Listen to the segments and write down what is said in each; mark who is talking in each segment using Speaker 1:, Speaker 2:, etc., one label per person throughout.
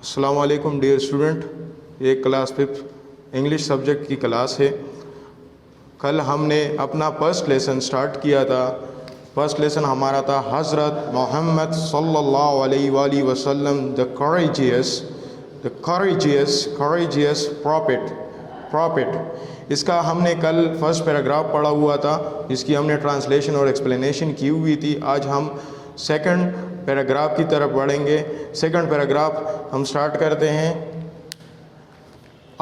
Speaker 1: السلام علیکم dear student, یہ کلاس 5 انگلش سبجیکٹ کی کلاس ہے۔ کل ہم نے اپنا فرسٹ لیسن سٹارٹ کیا تھا۔ فرسٹ لیسن ہمارا تھا حضرت محمد صلی اللہ علیہ وآلہ وسلم the courageous prophet۔ اس کا ہم نے کل فرسٹ پیراگراف پڑھا ہوا تھا، جس کی ہم نے ٹرانسلیشن اور ایکسپلینیشن کی ہوئی تھی۔ آج ہم سیکنڈ پیراگراف کی طرف بڑھیں گے۔ سیکنڈ پیراگراف ہم سٹارٹ کرتے ہیں۔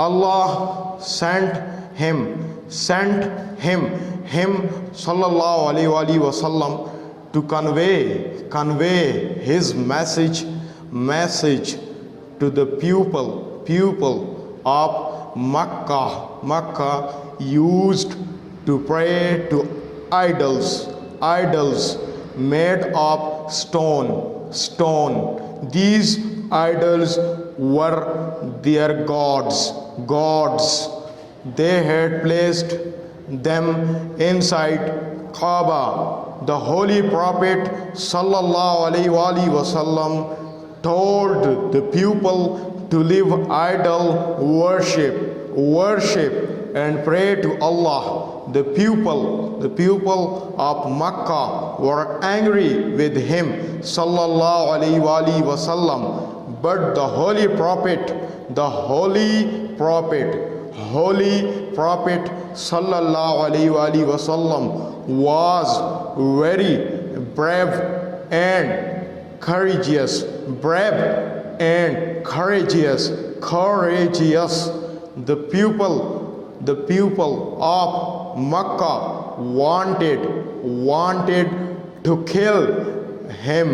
Speaker 1: اللہ sent him صلی اللہ علیہ وآلہ وسلم to convey his message to the people of Makkah used to pray to idols made of stone. These idols were their gods. They had placed them inside Kaaba. The Holy Prophet sallallahu alaihi wasallam told the people to leave idol worship and pray to Allah. The people of Makkah were angry with him sallallahu alaihi wasallam, but the holy prophet sallallahu alaihi wasallam was very brave and courageous. The people of Makkah wanted to kill him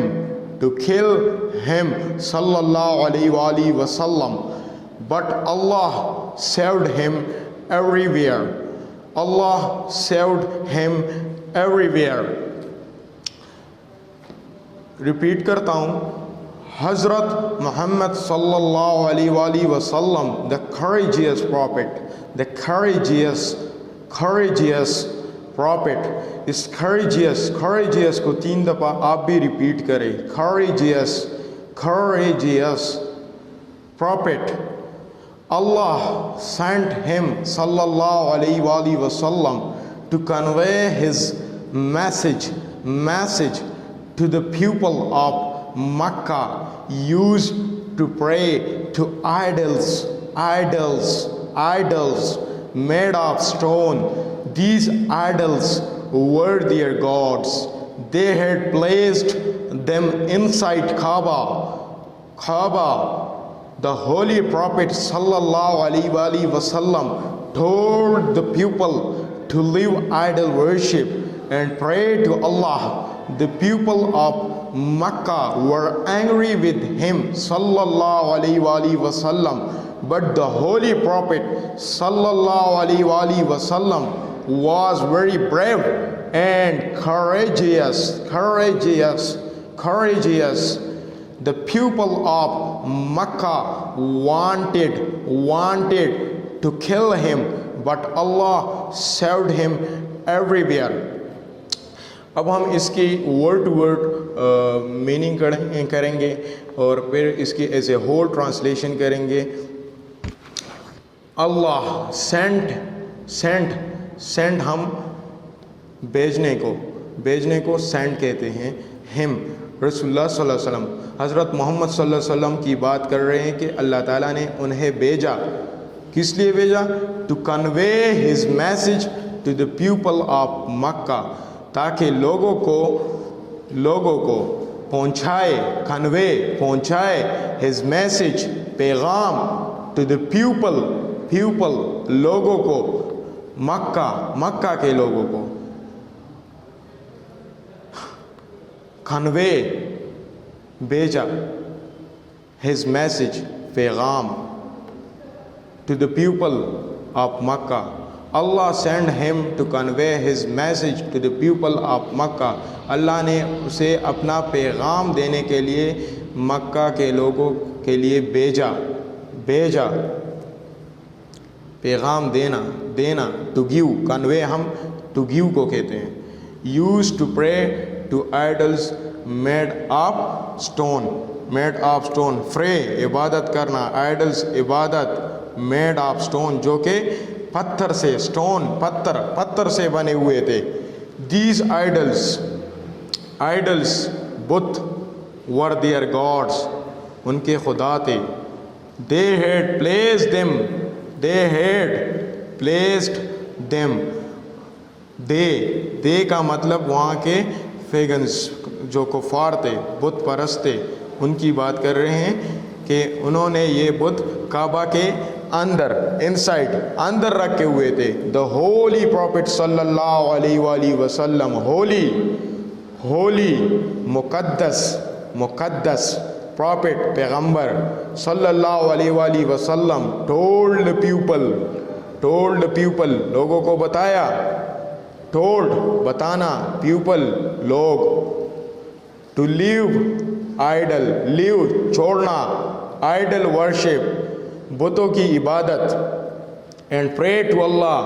Speaker 1: sallallahu alaihi wasallam, but Allah saved him everywhere. Repeat کرتا ہوں۔ حضرت محمد صلی اللہ علیہ وآلہ وسلم the courageous prophet۔ Us courageous کو 3 دفعہ آپ بھی ریپیٹ کریں۔ courageous prophet۔ Allah sent him صلی اللہ علیہ وآلہ وسلم to convey his message to the people of Makkah used to pray to idols made of stone. These idols were their gods. They had placed them inside Kaaba. The Holy Prophet sallallahu alaihi wasallam told the people to leave idol worship and pray to Allah. The people of Makkah were angry with him sallallahu alaihi wasallam, but the Holy Prophet sallallahu alaihi wasallam was very brave and courageous. The people of Makkah wanted to kill him, but Allah saved him everywhere. اب ہم اس کی word to word meaning کریں گے اور پھر اس کی as a whole translation کریں گے۔ اللہ سینٹ ہم بھیجنے کو سینڈ کہتے ہیں۔ ہم رسول اللہ صلی اللہ علیہ وسلم، حضرت محمد صلی اللہ علیہ وسلم کی بات کر رہے ہیں کہ اللہ تعالیٰ نے انہیں بھیجا۔ کس لیے بھیجا؟ To convey his message to the people of Mecca, تاکہ لوگوں کو پہنچائے ہز میسج، پیغام، ٹو دا پیپل لوگوں کو، مکہ کے لوگوں کو، کنوے بھیجا، ہز میسج پیغام، to the people of Mecca. Allah sent him to convey his message to the people of Makkah. اللہ نے اسے اپنا پیغام دینے کے لیے مکہ کے لوگوں کے لیے بھیجا۔ پیغام دینا to give، convey ہم to give کو کہتے ہیں۔ used to pray to idols made of stone. Made of stone. Pray, عبادت کرنا. Idols عبادت. Made of stone, جو کہ پتھر سے, stone, پتھر سے بنے ہوئے تھے. These idols but were their gods, ان کے خدا تھے. They had placed them. They کا مطلب وہاں کے پیگنز, جو کفار تھے, بت پرست تھے, ان کی بات کر رہے ہیں کہ انہوں نے یہ بت کعبہ کے اندر, انسائڈ, اندر رکھے ہوئے تھے. The holy prophet صلی اللہ علیہ وآلہ وسلم, holy مقدس prophet, پیغمبر صلی اللہ علیہ وآلہ وسلم told the people, لوگوں کو بتایا, بتانا, people, لوگ, to leave, چھوڑنا, idol worship, بتوں کی عبادت, and pray to Allah,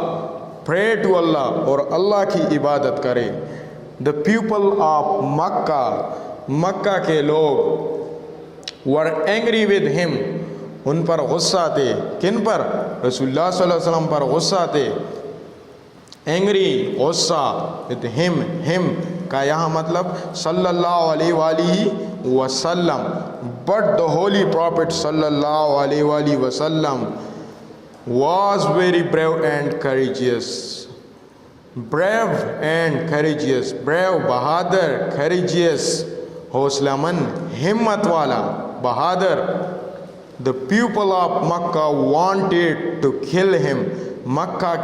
Speaker 1: اور اللہ کی عبادت کرے. The people of مکہ کے لوگ were angry with him, ان پر غصہ تھے. کن پر؟ رسول اللہ صلی اللہ علیہ وسلم پر غصہ تھے. angry, غصہ, with him کا یہاں مطلب صلی اللہ علیہ وآلہ وسلم. but the holy prophet صلی اللہ علیہ وآلہ وسلم was very brave and courageous. brave, Bahadur, courageous, حوصلہ مند, ہمت والا, بہادر. The people of Makkah wanted to kill him. مکہ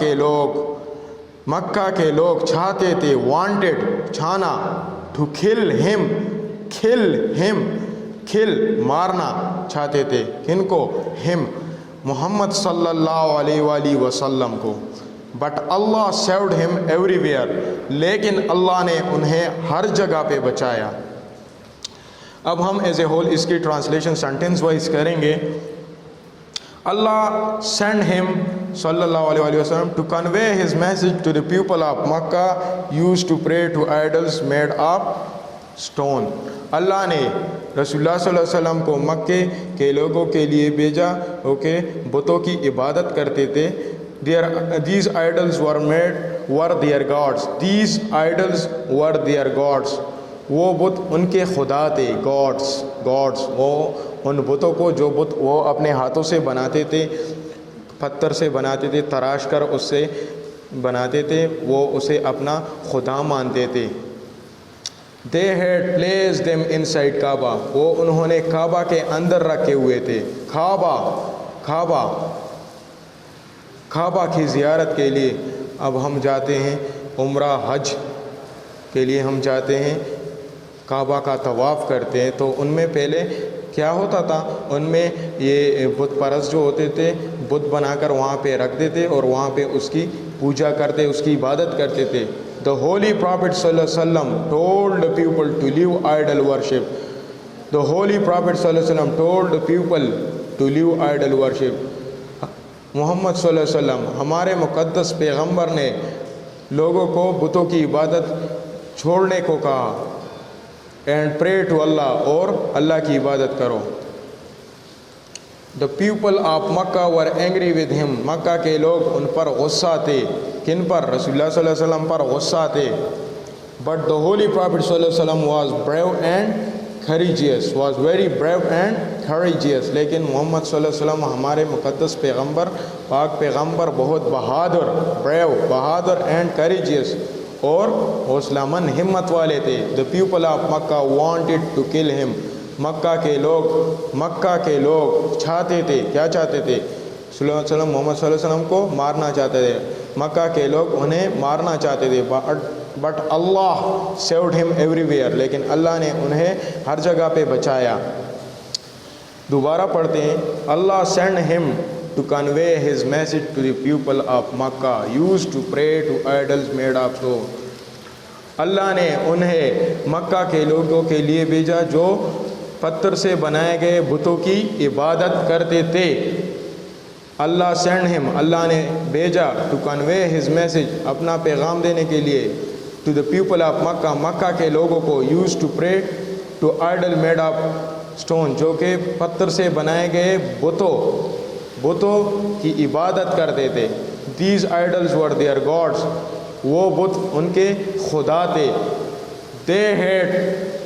Speaker 1: کے لوگ چاہتے تھے, wanted, چھانا, to kill him, مارنا چاہتے تھے. کن کو؟ him, محمد صلی اللہ علیہ وآلہ وسلم کو. but Allah saved him everywhere, لیکن اللہ نے انہیں ہر جگہ پہ بچایا. اب ہم ایز اے ہول اس کی ٹرانسلیشن سینٹینس وائز کریں گے. اللہ sent him صلی اللہ علیہ وسلم to convey his message to the people of Makkah used to pray to idols made of stone. اللہ نے رسول اللہ صلی اللہ علیہ وسلم کو مکے کے لوگوں کے لیے بھیجا بتوں کی عبادت کرتے تھے. These idols were their gods. These idols were their gods. وہ بت ان کے خدا تھے. gods, وہ ان بتوں کو, جو بت وہ اپنے ہاتھوں سے بناتے تھے, پتھر سے بناتے تھے, تراش کر اس سے بناتے تھے, وہ اسے اپنا خدا مانتے تھے. They had placed them inside Kaaba. وہ انہوں نے کعبہ کے اندر رکھے ہوئے تھے. کعبہ کی زیارت کے لیے اب ہم جاتے ہیں, عمرہ حج کے لیے ہم جاتے ہیں, کعبہ کا طواف کرتے ہیں. تو ان میں پہلے کیا ہوتا تھا, ان میں یہ بت پرست جو ہوتے تھے بت بنا کر وہاں پہ رکھ دیتے اور وہاں پہ اس کی پوجا کرتے, اس کی عبادت کرتے تھے. The holy prophet صلی اللہ علیہ وسلم told the people to leave idol worship. The holy prophet صلی اللہ علیہ وسلم told the people to leave idol worship. محمد صلی اللہ علیہ وسلم, ہمارے مقدس پیغمبر نے لوگوں کو بتوں کی عبادت چھوڑنے کو کہا. and pray to Allah, اور اللہ کی عبادت کرو. The people of Makkah were angry with him. مکہ کے لوگ ان پر غصہ تھے. کن پر؟ رسول اللہ صلی اللہ علیہ وسلم پر غصہ تھے. but the holy prophet صلی اللہ علیہ وسلم was brave and courageous, was very brave and courageous. لیکن محمد صلی اللہ علیہ وسلم ہمارے مقدس پیغمبر, پاک پیغمبر بہت بہادر, brave, بہادر and courageous, اور حوصلہ مند, ہمت والے تھے. The people of Makkah wanted to kill him. مکہ کے لوگ چاہتے تھے, کیا چاہتے تھے؟ صلی اللہ علیہ وسلم, محمد صلی اللہ علیہ وسلم کو مارنا چاہتے تھے. مکہ کے لوگ انہیں مارنا چاہتے تھے. but Allah saved him everywhere, لیکن اللہ نے انہیں ہر جگہ پہ بچایا. دوبارہ پڑھتے ہیں. Allah sent him to convey his message to the people of Makkah used to pray to idols made of stone. اللہ نے انہیں مکہ کے لوگوں کے لیے بھیجا جو پتھر سے بنائے گئے بتوں کی عبادت کرتے تھے. اللہ sent him, اللہ نے بھیجا to convey his message, اپنا پیغام دینے کے لیے, to the people of Makkah, مکہ کے لوگوں کو used to pray to idol made of stone, جو کہ پتھر سے بنائے گئے بتوں کی عبادت کرتے تھے. These idols were their gods, وہ بت ان کے خدا تھے. They had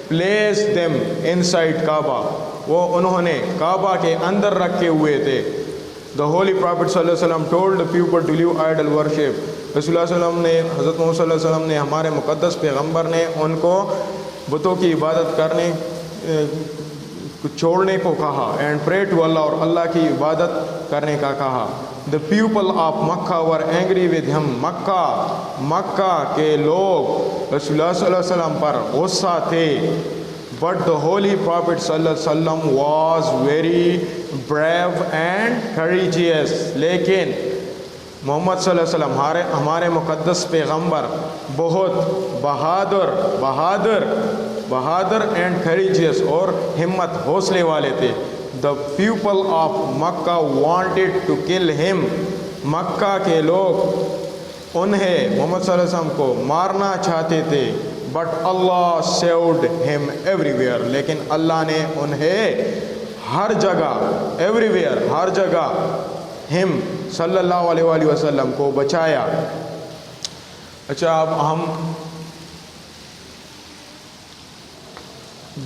Speaker 1: placed them inside Kaaba, وہ انہوں نے کعبہ کے اندر رکھے ہوئے تھے. The Holy Prophet صلی اللہ علیہ وسلم told the people to leave idol worship. رسول اللہ صلی اللہ علیہ وسلم نے حضرت محمد صلی اللہ علیہ وسلم نے ہمارے مقدس پیغمبر نے ان کو بتوں کی عبادت کرنے چھوڑنے کو کہا. اینڈ پرے ٹو اللہ, اور اللہ کی عبادت کرنے کا کہا. The people of Makkah were angry with him. مکہ کے لوگ رسول اللہ صلی اللہ علیہ وسلم پر غصہ تھے. But the Holy Prophet صلی اللہ علیہ وسلم was very brave and courageous. لیکن محمد صلی اللہ علیہ وسلم ہمارے مقدس پیغمبر بہت بہادر اینڈ courageous اور ہمت حوصلے والے تھے. The people of Makkah wanted to kill him. مکہ کے لوگ انہیں محمد صلی اللہ علیہ وسلم کو مارنا چاہتے تھے. But Allah saved him everywhere. لیکن اللہ نے انہیں ہر جگہ ہر جگہ ہم صلی اللہ علیہ وآلہ وسلم کو بچایا. اچھا اب ہم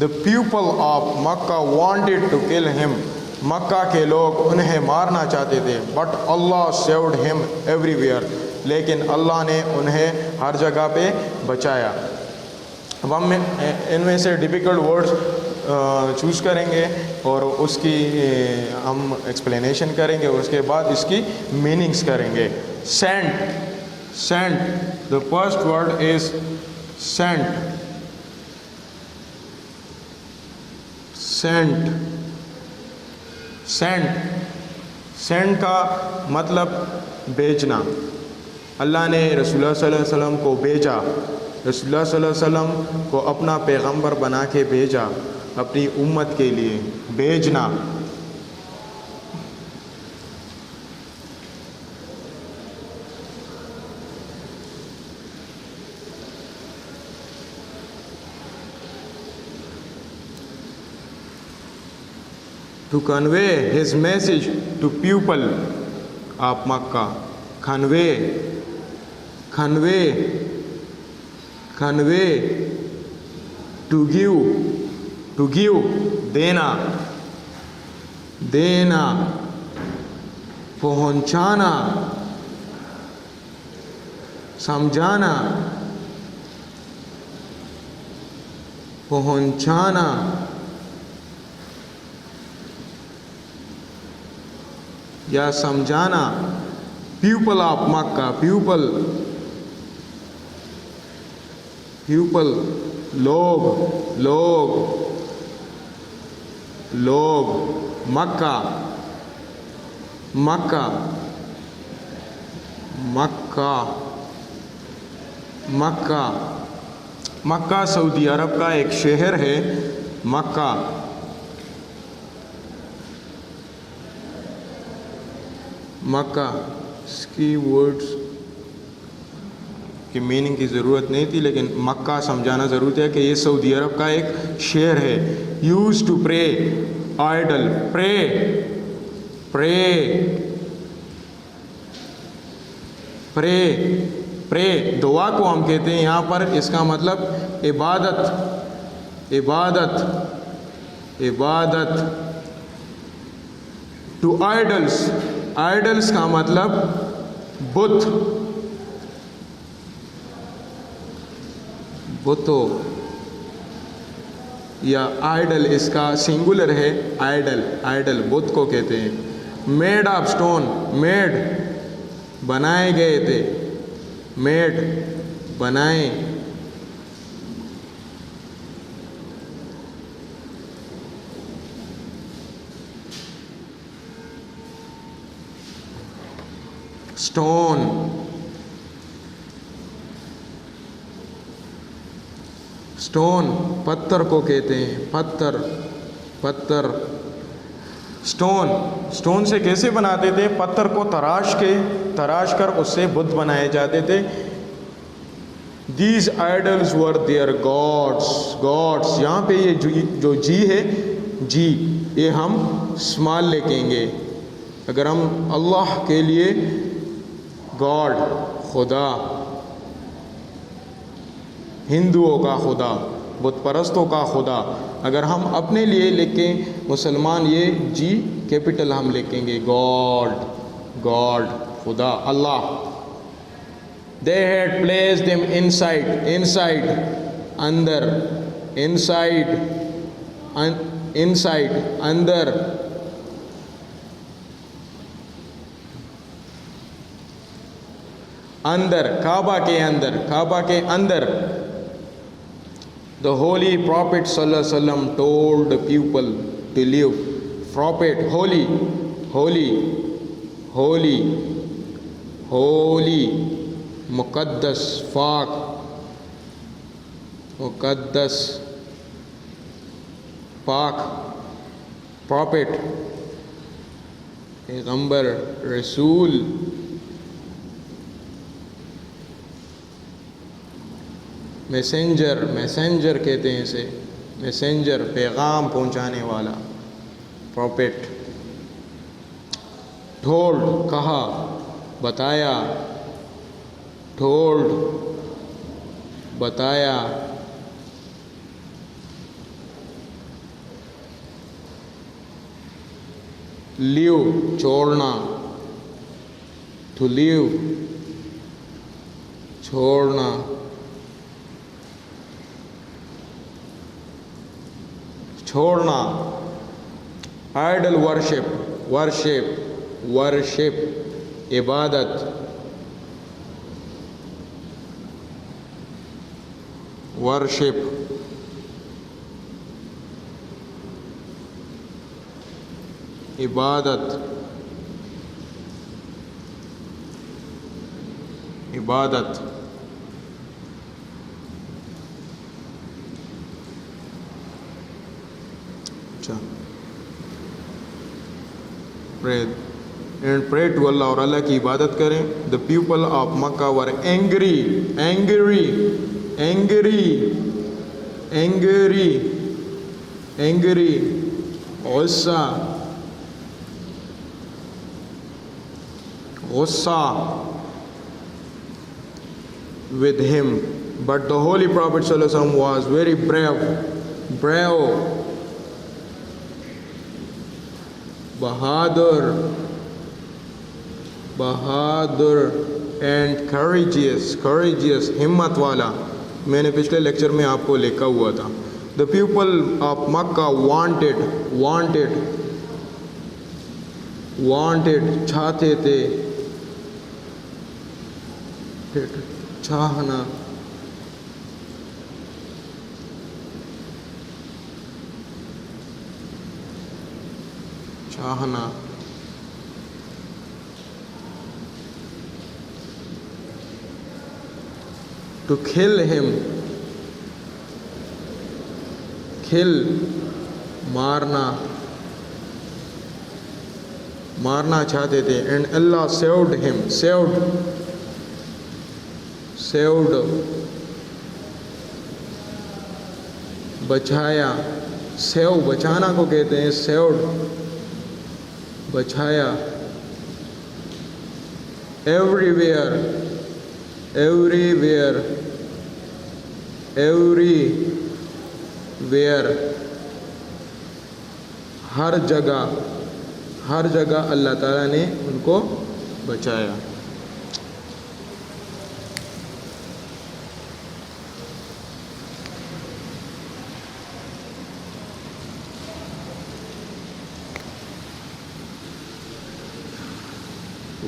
Speaker 1: The people of Makkah wanted to kill him. مکہ کے لوگ انہیں مارنا چاہتے تھے. But Allah saved him everywhere. لیکن اللہ نے انہیں ہر جگہ پہ بچایا. اب ہم ان میں سے ڈیفیکلٹ ورڈز چوز کریں گے اور اس کی ہم ایکسپلینیشن کریں گے, اس کے بعد اس کی میننگز کریں گے. Sent, the first word is sent. Sent کا مطلب بھیجنا. اللہ نے رسول اللہ صلی اللہ علیہ وسلم کو بھیجا. رسول اللہ صلی اللہ علیہ وسلم کو اپنا پیغمبر بنا کے بھیجا, اپنی امت کے لیے بھیجنا. To convey his message to people of Makkah. Convey, to give, دینا, پہنچانا, سمجھانا, پہنچانا, یا سمجھانا. پیپل آف مکہ, پیپل لوگ, مکہ سعودی عرب کا ایک شہر ہے. مکہ اس کی ورڈز کی میننگ کی ضرورت نہیں تھی, لیکن مکہ سمجھانا ضرورت ہے کہ یہ سعودی عرب کا ایک شہر ہے. یوز ٹو پرے آئیڈل, پرے دعا کو ہم کہتے ہیں. یہاں پر اس کا مطلب عبادت. ٹو آئیڈلس کا مطلب بتو یا آئیڈل, اس کا سنگولر ہے آئیڈل بت کو کہتے ہیں. میڈ آف اسٹون, میڈ بنائے گئے تھے, بنائے. اسٹون پتھر کو کہتے ہیں. پتھر اسٹون سے کیسے بناتے تھے؟ پتھر کو تراش کر اس سے بت بنائے جاتے تھے. These idols were their gods. Gods. یہاں پہ یہ جو جی ہے جی یہ ہم اسمال لکھیں گے. اگر ہم اللہ کے لیے گاڈ خدا، ہندوؤں کا خدا، بت پرستوں کا خدا، اگر ہم اپنے لیے لکھیں مسلمان یہ جی کیپٹل ہم لکھیں گے گاڈ، گاڈ خدا اللہ. They had placed them inside another inside اندر اندر کعبہ کے اندر. The holy prophet sallallahu alaihi wasallam told the people to live. Prophet, holy, مقدس، پاک، prophet پیغمبر، رسول، میسنجر کہتے ہیں اسے، میسنجر پیغام پہنچانے والا، پروفیٹ. ٹولڈ کہا، بتایا، ٹولڈ بتایا، لیو چھوڑنا، ٹو لیو چھوڑنا، چھوڑنا. آئیڈل ورشپ عبادت، ورشپ عبادت، اچھا pray to Allah، اور اللہ کی عبادت کریں. The people of Makkah were angry، غصہ with him. But the Holy Prophet sallallahu alaihi wasallam was very brave، Bahadur and courageous، ہمت والا. میں نے پچھلے لیکچر میں آپ کو لکھا ہوا تھا. The people of Makkah wanted چاہتے تھے، چاہنا، to kill him، مارنا چاہتے تھے. and Allah saved him، بچایا، بچانا کو کہتے ہیں saved، بچایا. everywhere ہر جگہ اللہ تعالیٰ نے ان کو بچایا.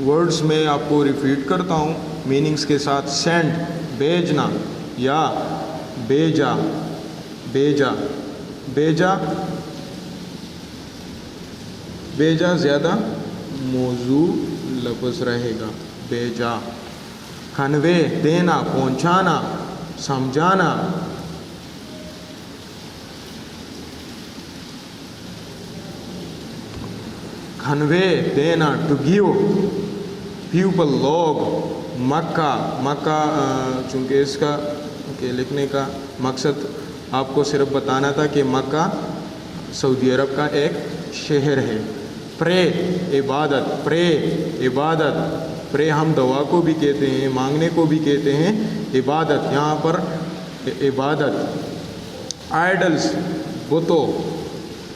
Speaker 1: ورڈز میں آپ کو ریپیٹ کرتا ہوں میننگز کے ساتھ. سینڈ بھیجنا، یا بیجا زیادہ موضوع لفظ رہے گا، بیجا. کنوے دینا، پہنچانا، سمجھانا. کنوے دینا، ٹو گیو. پیپل لوگ. مکہ چونکہ اس کا کہ لکھنے کا مقصد آپ کو صرف بتانا تھا کہ مکہ سعودی عرب کا ایک شہر ہے. پرے عبادت، پرے عبادت، پرے ہم دعا کو بھی کہتے ہیں، مانگنے کو بھی کہتے ہیں عبادت. یہاں پر عبادت. آئیڈلس بتوں،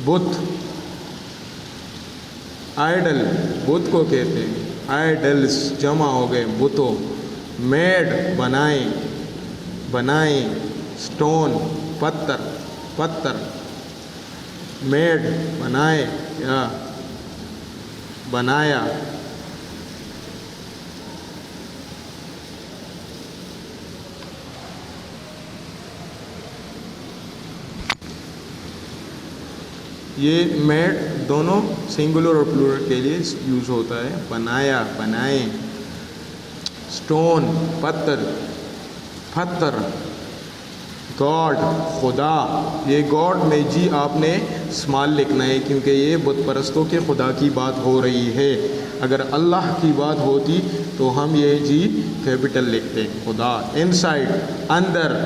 Speaker 1: بت، آئیڈل بت کو کہتے ہیں. آئیڈلس جمع ہو گئے بتوں. میڈ بنائیں، بنائیں. سٹون پتھر، پتھر. میڈ بنائے یا بنایا. یہ میڈ دونوں سنگولر اور پلورل کے لیے یوز ہوتا ہے. بنایا، بنائیں. سٹون پتھر، پتھر. گاڈ خدا. یہ گاڈ میں جی آپ نے اسمال لکھنا ہے کیونکہ یہ بت پرستوں کے خدا کی بات ہو رہی ہے. اگر اللہ کی بات ہوتی تو ہم یہ جی کیپٹل لکھتے خدا. انسائڈ اندر.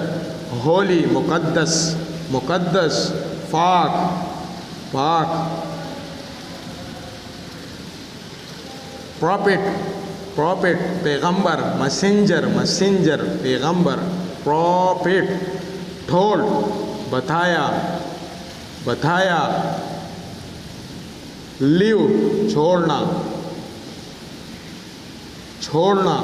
Speaker 1: ہولی مقدس، مقدس. پاک، پاک. پروفٹ، پروفٹ پیغمبر. مسنجر، مسنجر پیغمبر. پروفٹ. ٹھول بتایا، بتایا. لیو چھوڑنا، چھوڑنا،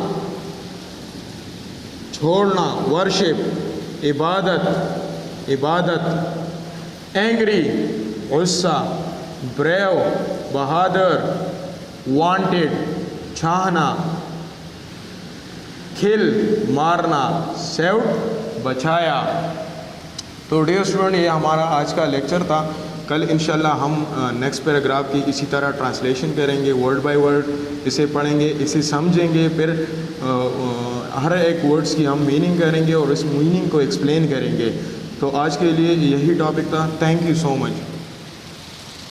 Speaker 1: چھوڑنا. ورشپ عبادت، عبادت. اینگری غصہ. بریو بہادر. وانٹیڈ چاہنا. کھل مارنا. سیوٹ بچایا. تو ڈیئر اسٹوڈنٹ یہ ہمارا آج کا لیکچر تھا. کل انشاءاللہ ہم نیکسٹ پیراگراف کی اسی طرح ٹرانسلیشن کریں گے، ورڈ بائی ورڈ اسے پڑھیں گے، اسے سمجھیں گے، پھر ہر ایک ورڈس کی ہم میننگ کریں گے اور اس میننگ کو ایکسپلین کریں گے. تو آج کے لیے یہی ٹاپک تھا. Thank you so much.